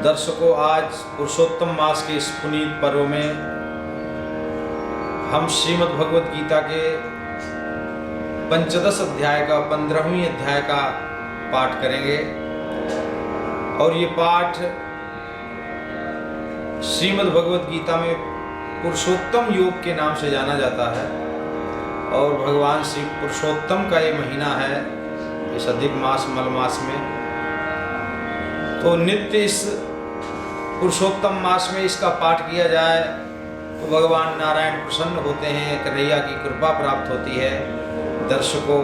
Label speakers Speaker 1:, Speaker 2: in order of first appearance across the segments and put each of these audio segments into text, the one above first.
Speaker 1: दर्शकों, आज पुरुषोत्तम मास के इस पुनीत पर्व में हम श्रीमद् भगवद गीता के पंचदश अध्याय का 15वीं अध्याय का पाठ करेंगे। और ये पाठ श्रीमद् भगवद गीता में पुरुषोत्तम योग के नाम से जाना जाता है। और भगवान श्री पुरुषोत्तम का ये महीना है इस अधिक मास मल मास में। तो नित्य इस पुरुषोत्तम मास में इसका पाठ किया जाए तो भगवान नारायण प्रसन्न होते हैं, कन्हैया की कृपा प्राप्त होती है। दर्शकों,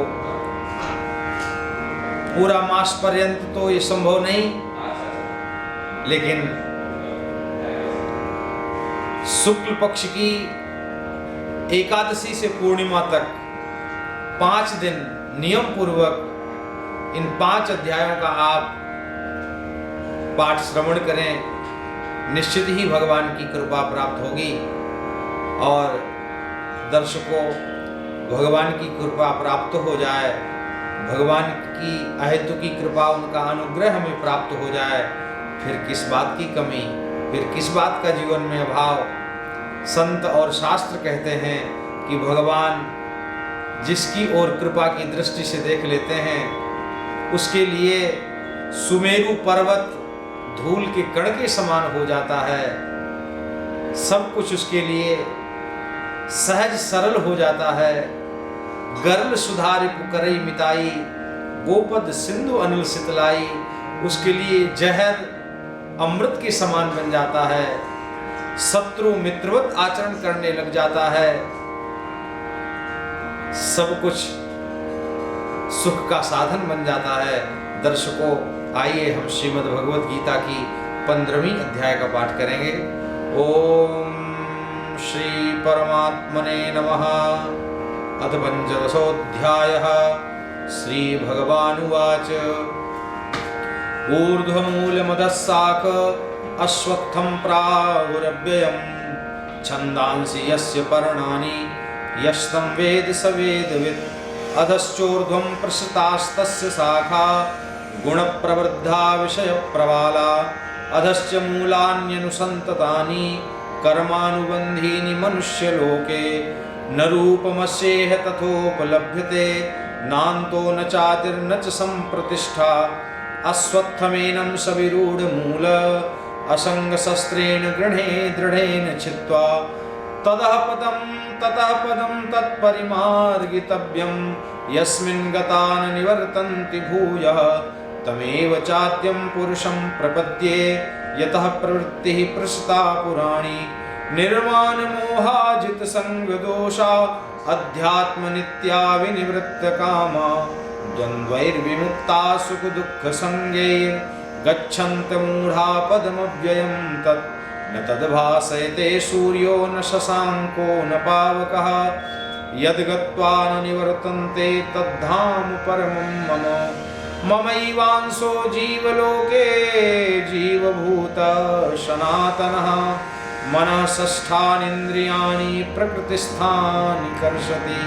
Speaker 1: पूरा मास पर्यंत तो ये संभव नहीं, लेकिन शुक्ल पक्ष की एकादशी से पूर्णिमा तक 5 दिन नियम पूर्वक इन 5 अध्यायों का आप पाठ श्रवण करें, निश्चित ही भगवान की कृपा प्राप्त होगी। और दर्शकों, भगवान की कृपा प्राप्त हो जाए, भगवान की अहेतु की कृपा, उनका अनुग्रह हमें प्राप्त हो जाए, फिर किस बात की कमी, फिर किस बात का जीवन में अभाव। संत और शास्त्र कहते हैं कि भगवान जिसकी ओर कृपा की दृष्टि से देख लेते हैं, उसके लिए सुमेरु पर्वत धूल के कण के समान हो जाता है। सब कुछ उसके लिए सहज सरल हो जाता है। गर्ल सुधारि पुकरई मिताई, गोपद सिंधु अनिल सितलाई, उसके लिए जहर अमृत के समान बन जाता है। शत्रु मित्रवत आचरण करने लग जाता है। सब कुछ सुख का साधन बन जाता है। दर्शकों, आइए हम श्रीमद् भगवद गीता की 15वीं अध्याय का पाठ करेंगे। ओम श्री परमात्मने नमः। अथ पंचदशोऽध्यायः। श्री भगवानुवाच। ऊर्ध्वमूलमधः शाख अश्वत्थं प्राहुरव्ययम्, छन्दांसि यस्य पर्णानि यस्तं वेद स वेदवित्। अधश्चोर्ध्वं प्रसृतास्तस्य शाखा गुणप्रवृद्धा विषयप्रवाला। अधश्च मूलान्यनुसन्ततानि कर्मानुबन्धीनि मनुष्यलोके। न रूपमस्येह तथोपलभ्यते, नान्तो न चादिर्न च सम्प्रतिष्ठा। अश्वत्थमेनं सविरूढमूल, असङ्गशस्त्रेण गृणे दृढेन छित्त्वा। ततः पदं तत्परिमार्गितव्यं, यस्मिन् गता न निवर्तन्ति भूयः। तमेव चाद्यं पुरुषं प्रपद्ये, यतः प्रवृत्तिः प्रसृता पुराणी। निर्माणमोहाजितसङ्गदोषा, अध्यात्मनित्या विनिवृत्तकामा। द्वन्द्वैर्विमुक्ता सुखदुःखसंज्ञैर्गच्छन्तमूढा पदमव्ययं तत्। न तद्भासयते सूर्यो न शशाङ्को न पावकः, यद्गत्वा न निवर्तन्ते तद्धाम परमं मम। ममैवांशो जीवलोके जीवभूतः सनातनः। मनः षष्ठानीन्द्रियाणि प्रकृतिस्थानि कर्षति।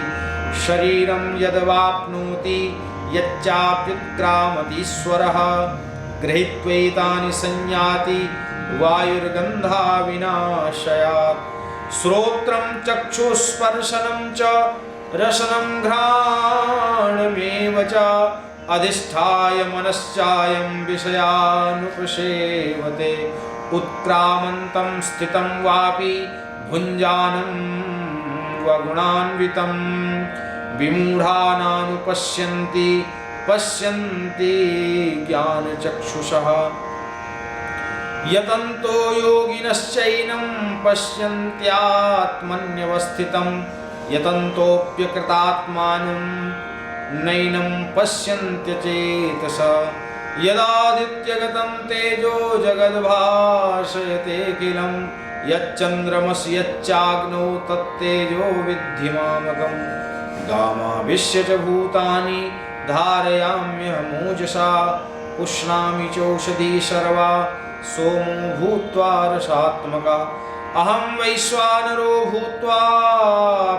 Speaker 1: शरीरं यद्वाप्नोति यच्चाप्युत्क्रामतीश्वरः। गृहीत्वैतानि संयाति वायुर्गन्धाविनाशयात्। श्रोत्रं चक्षुस्पर्शनं च रसनं घ्राणमेव च, अधिष्ठाय मनश्चायं विषयानुपसेवते। उत्क्रामन्तं स्थितं वापि भुञ्जानं वगुणान्वितं। विमूढानानुपश्यन्ति पश्यन्ति ज्ञानचक्षुषः। यतन्तो योगिनश्चैनं पश्यन्त्यात्मन्यवस्थितं। यतन्तोऽप्यकृतात्मानं नैनं पश्यन्त्यचेतसा। यदादित्यगतं तेजो जगद्भासयतेऽखिलं। यच्चन्द्रमसि यच्चाग्नौ तत्तेजो विद्धि मामकम्। गामाविश्य च भूतानि धारयाम्यहमोजसा। पुष्णामि चौषधी सर्वा सोमो भूत्वा रसात्मका। अहं वैश्वानरो भूत्वा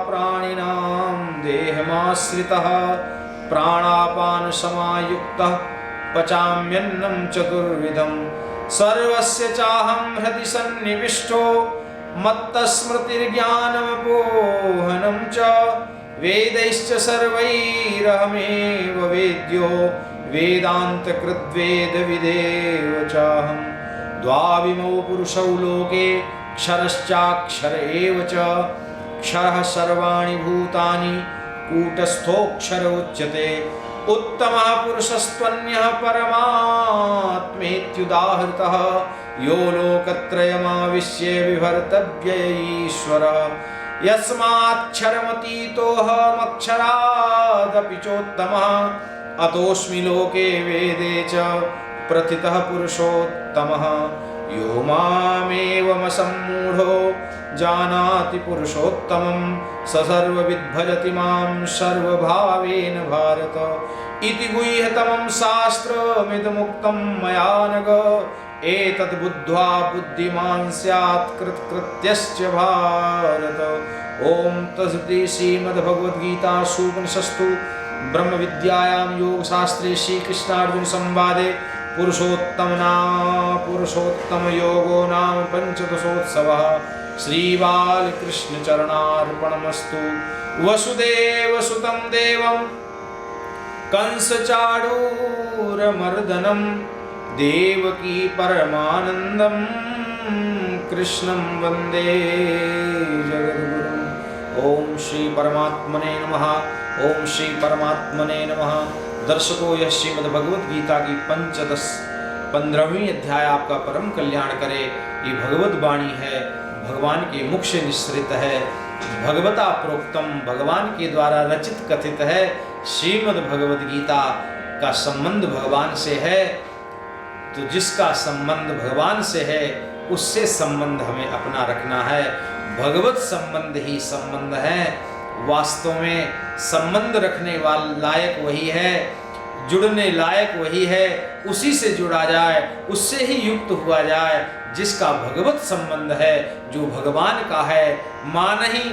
Speaker 1: प्राणिनां देहमाश्रितः। प्राणापान समायुक्तः पचाम्यन्नं चतुर्विधं। सर्वस्य चाहं हृदि सन्निविष्टो मत्तस्मृतिर्ज्ञानमपोहनं च वेदैश्च सर्वैरहमेव वेद्यो वेदान्तकृद्वेदविदेव चाहं द्वाविमौ पुरुषौ लोके क्षरश्चाक्षर एव च क्षरः सर्वाणि भूतानि कूटस्थोऽक्षर उच्यते उत्तमः पुरुषस्त्वन्यः परमात्मेत्युदाहृतः यो लोकत्रयमाविश्य विभर्तव्य ईश्वरः यस्माक्षरमतीतोऽहमक्षरादपि चोत्तमः अतोऽस्मि लोके वेदे च प्रथितः पुरुषोत्तमः यो मामेवमसम्मूढो जानाति पुरुषोत्तमं स सर्वविद्भजति मां सर्वभावेन भारत इति गुह्यतमं शास्त्रमिदमुक्तं मया नघ एतद् बुद्ध्वा बुद्धिमान् स्यात् कृतकृत्यश्च भारत। ओम तस्सृति श्रीमद्भगवद्गीतासु उपनिषत्सु ब्रह्मविद्यायां योगशास्त्रे श्रीकृष्णार्जुन संवादे पुरुषोत्तम योगो नाम पंचदशोत्सवः। श्रीबालकृष्ण चरणार्पणमस्तु। वसुदेव सुतं देवं कंसचाणूरमर्दनं देवकी परमानंदं कृष्णं वंदे जगद्गुरुम्। ओम श्री परमात्मने नमः। ओम श्री परमात्मने नमः। दर्शकों, यह श्रीमद् भगवद गीता की 15वीं अध्याय आपका परम कल्याण करे। ये भगवत वाणी है, भगवान के मुख से निश्रित है, भगवता प्रोक्तम, भगवान के द्वारा रचित कथित है। श्रीमद् भगवद गीता का संबंध भगवान से है, तो जिसका संबंध भगवान से है उससे संबंध हमें अपना रखना है। भगवत संबंध ही संबंध है। वास्तव में संबंध रखने वाला लायक वही है, जुड़ने लायक वही है। उसी से जुड़ा जाए, उससे ही युक्त हुआ जाए जिसका भगवत संबंध है, जो भगवान का है। मान ही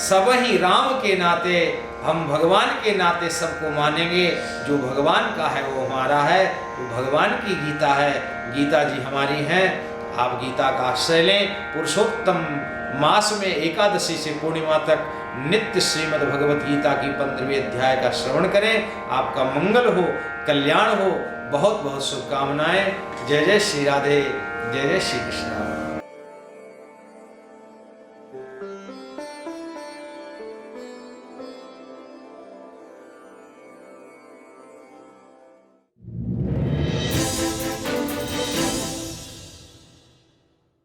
Speaker 1: सब ही राम के नाते, हम भगवान के नाते सबको मानेंगे। जो भगवान का है वो हमारा है, वो भगवान की गीता है। गीता जी हमारी हैं। आप गीता का आश्रय लें। पुरुषोत्तम मास में एकादशी से पूर्णिमा तक नित्य श्रीमद् भगवत गीता की 15वें अध्याय का श्रवण करें। आपका मंगल हो, कल्याण हो। बहुत बहुत शुभकामनाएं। जय जय श्री राधे, जय जय श्री कृष्ण।